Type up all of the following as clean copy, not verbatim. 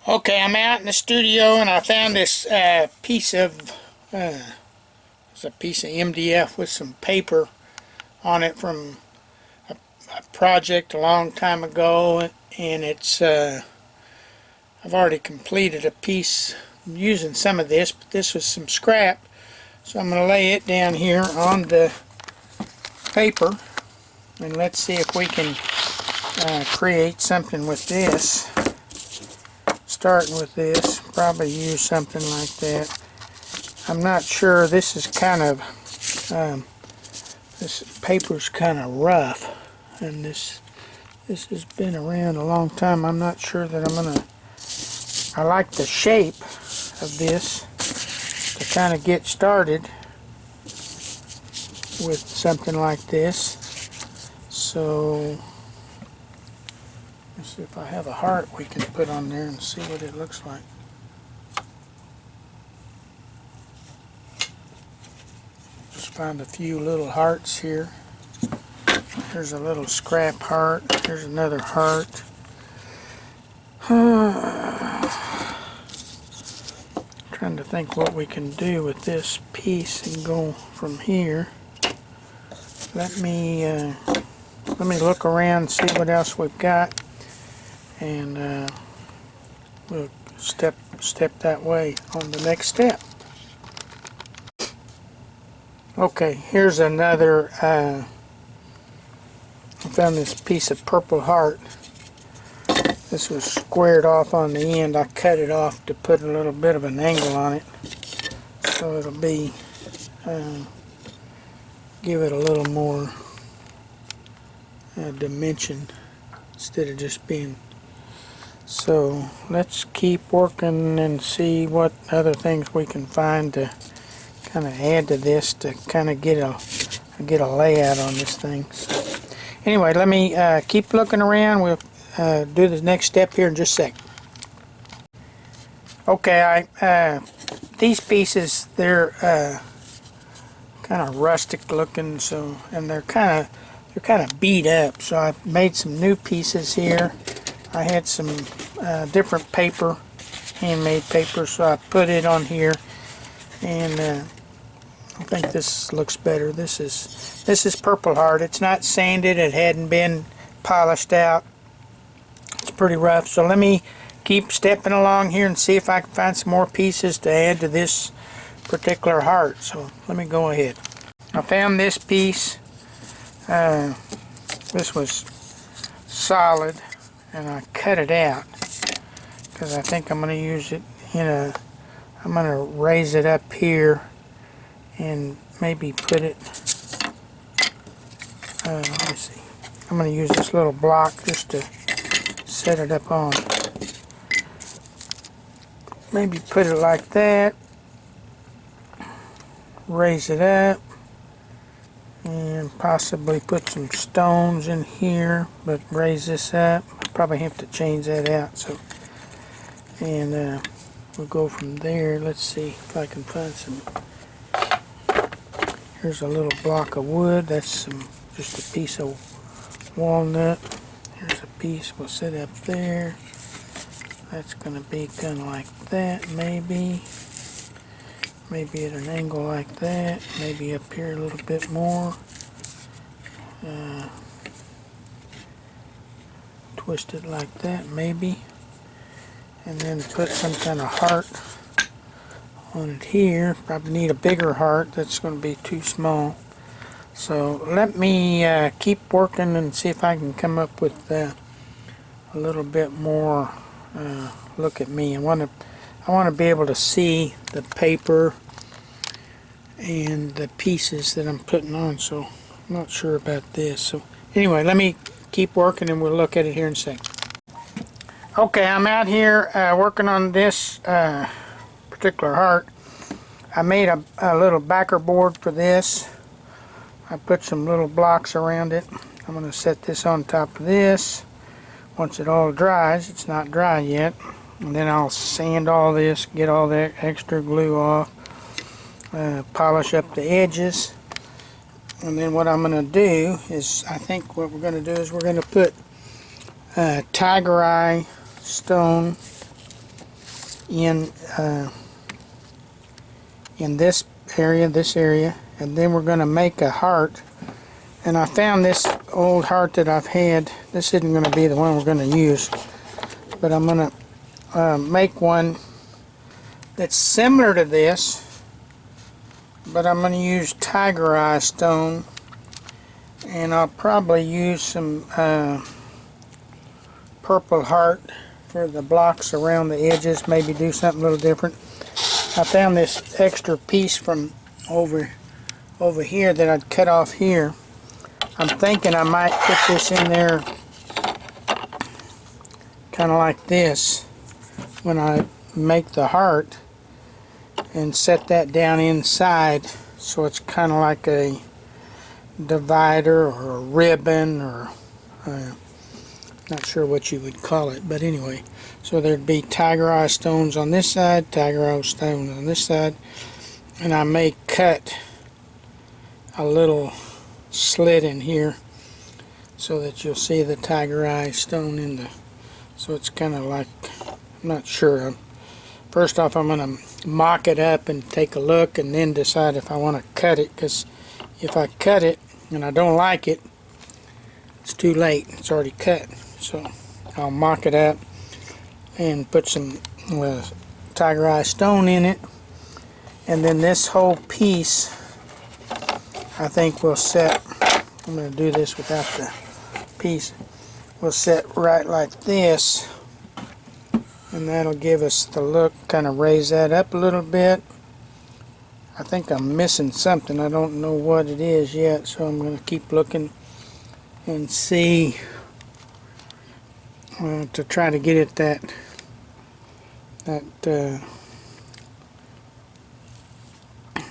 Okay, I'm out in the studio and I found this piece of it's a piece of MDF with some paper on it from a project a long time ago, and it's I've already completed a piece using some of this, but this was some scrap, so I'm going to lay it down here on the paper and let's see if we can create something with this. Starting with this, probably use something like that. I'm not sure. This is kind of this paper's kind of rough, and this has been around a long time. I'm not sure that I like the shape of this to kind of get started with something like this. So let's see if I have a heart we can put on there and see what it looks like. Just find a few little hearts here. There's a little scrap heart. There's another heart. Trying to think what we can do with this piece and go from here. Let me look around, see what else we've got, and we'll step that way on the next step. Okay, here's another. I found this piece of purple heart. This was squared off on the end. I cut it off to put a little bit of an angle on it, so it'll be give it a little more dimension instead of just being. So let's keep working and see what other things we can find to kind of add to this to kind of get a layout on this thing. So anyway, let me keep looking around. We'll do the next step here in just a sec. Okay, these pieces, they're kind of rustic looking, so, and they're kind of beat up. So I made some new pieces here. I had some different paper, handmade paper, so I put it on here, and I think this looks better. This is Purple Heart. It's not sanded. It hadn't been polished out. It's pretty rough. So let me keep stepping along here and see if I can find some more pieces to add to this particular heart. So let me go ahead. I found this piece. This was solid, and I cut it out because I think I'm going to use it I'm going to raise it up here and maybe put it, let me see, I'm going to use this little block just to set it up on. Maybe put it like that, raise it up, and possibly put some stones in here, but raise this up. I'll probably have to change that out. So, and we'll go from there. Let's see if I can find some. Here's a little block of wood. That's just a piece of walnut. Here's a piece we'll set up there. That's going to be kind of like that, maybe at an angle like that, maybe up here a little bit more. Twist it like that, maybe, and then put some kind of heart on it here. Probably need a bigger heart. That's going to be too small. So let me keep working and see if I can come up with a little bit more. Look at me. I want to be able to see the paper and the pieces that I'm putting on. So I'm not sure about this. So anyway, let me keep working and we'll look at it here in a second. Okay, I'm out here working on this particular heart. I made a little backer board for this. I put some little blocks around it. I'm going to set this on top of this. Once it all dries, it's not dry yet, and then I'll sand all this, get all that extra glue off, polish up the edges, and then what I'm going to do is, I think what we're going to do is we're going to put tiger eye stone in this area, and then we're going to make a heart. And I found this old heart that I've had. This isn't going to be the one we're going to use, but I'm going to make one that's similar to this, but I'm going to use tiger eye stone, and I'll probably use some purple heart for the blocks around the edges, maybe do something a little different. I found this extra piece from over here that I'd cut off here. I'm thinking I might put this in there kind of like this when I make the heart, and set that down inside so it's kind of like a divider or a ribbon, or not sure what you would call it, but anyway, so there'd be tiger eye stones on this side, tiger eye stones on this side, and I may cut a little slit in here so that you'll see the tiger eye stone in the, so it's kind of like, I'm not sure. First off, I'm going to mock it up and take a look, and then decide if I want to cut it, because if I cut it and I don't like it, it's too late, it's already cut. So I'll mock it up and put some tiger eye stone in it, and then this whole piece I think will set, I'm going to do this without the piece, will set right like this, and that'll give us the look. Kind of raise that up a little bit. I think I'm missing something, I don't know what it is yet, so I'm going to keep looking and see to try to get it that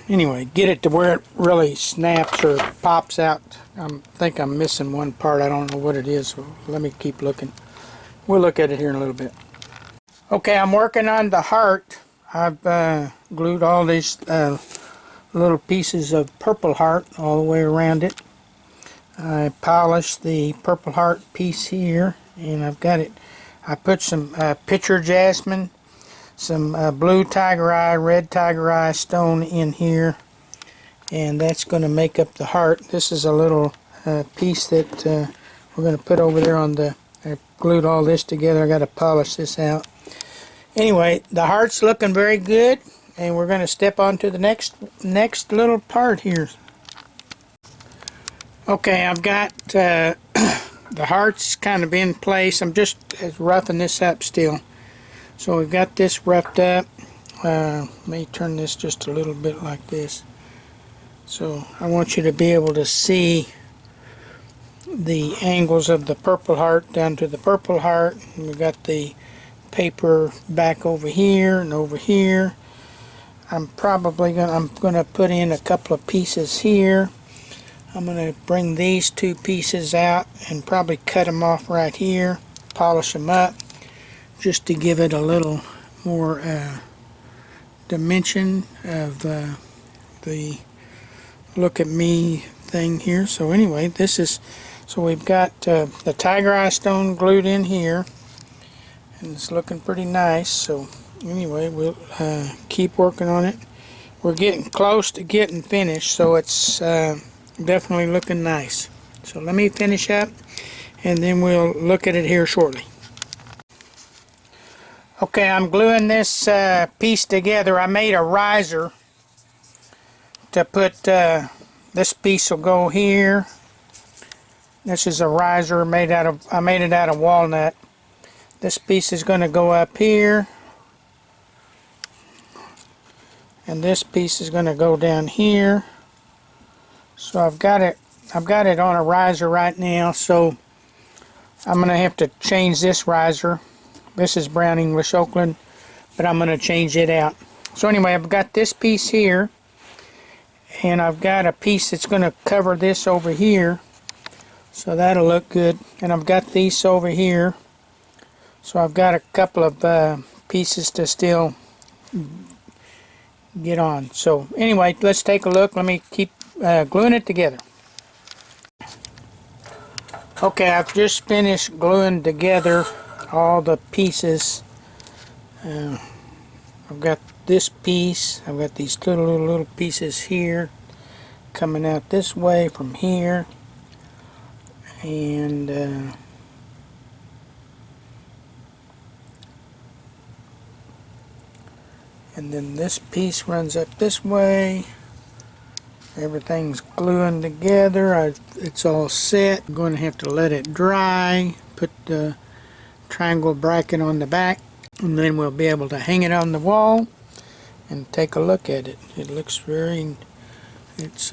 anyway, get it to where it really snaps or pops out. I think I'm missing one part. I don't know what it is, so let me keep looking. We'll look at it here in a little bit. Okay, I'm working on the heart. I've glued all these little pieces of purple heart all the way around it. I polished the purple heart piece here, and I've got it. I put some pitcher jasmine, some blue tiger eye, red tiger eye stone in here, and that's going to make up the heart. This is a little piece that we're going to put over there on the, I glued all this together. I got to polish this out. Anyway, the heart's looking very good, and we're going to step on to the next little part here. Okay, I've got the heart's kind of in place. I'm just roughing this up still. So we've got this roughed up. Let me turn this just a little bit like this. So I want you to be able to see the angles of the purple heart down to the purple heart. And we've got the paper back over here and over here. I'm gonna put in a couple of pieces here. I'm going to bring these two pieces out and probably cut them off right here, polish them up, just to give it a little more dimension of the look at me thing here. So anyway, this is, so we've got the tiger eye stone glued in here, and it's looking pretty nice. So anyway, we'll keep working on it. We're getting close to getting finished, so it's definitely looking nice. So let me finish up, and then we'll look at it here shortly. Okay, I'm gluing this piece together. I made a riser to put, this piece will go here. This is a riser made out of, I made it out of walnut. This piece is going to go up here, and this piece is going to go down here. So I've got it on a riser right now, so I'm going to have to change this riser. This is brown English Oakland, but I'm going to change it out. So anyway, I've got this piece here, and I've got a piece that's going to cover this over here, so that'll look good. And I've got these over here, so I've got a couple of pieces to still get on. So anyway, let's take a look. Let me keep gluing it together. Okay, I've just finished gluing together all the pieces. I've got this piece, I've got these little pieces here coming out this way from here, and then this piece runs up this way. Everything's gluing together. It's all set. I'm going to have to let it dry, put the triangle bracket on the back, and then we'll be able to hang it on the wall and take a look at it. It looks very, this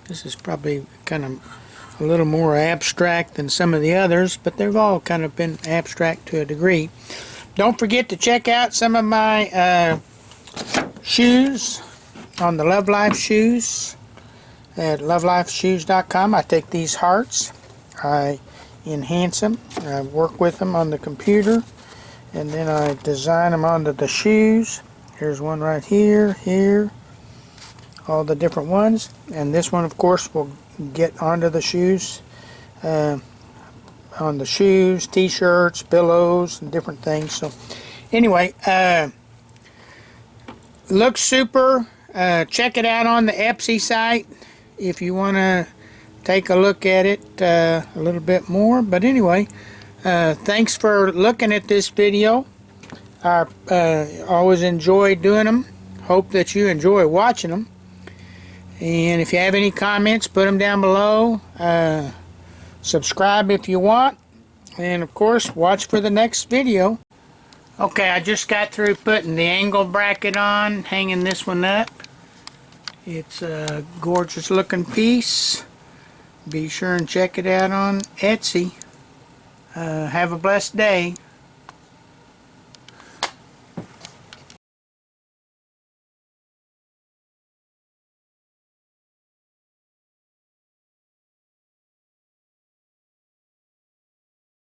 is probably kind of a little more abstract than some of the others, but they've all kind of been abstract to a degree. Don't forget to check out some of my shoes on the Love Life shoes at lovelifeshoes.com. I take these hearts, I enhance them, I work with them on the computer, and then I design them onto the shoes. Here's one right here, here, all the different ones, and this one of course will get onto the shoes, on the shoes, t-shirts, pillows, and different things. So anyway, looks super. Check it out on the Etsy site if you want to take a look at it a little bit more. But anyway, thanks for looking at this video. I always enjoy doing them. Hope that you enjoy watching them. And if you have any comments, put them down below. Subscribe if you want. And of course, watch for the next video. Okay, I just got through putting the angle bracket on, hanging this one up. It's a gorgeous looking piece. Be sure and check it out on Etsy. Have a blessed day.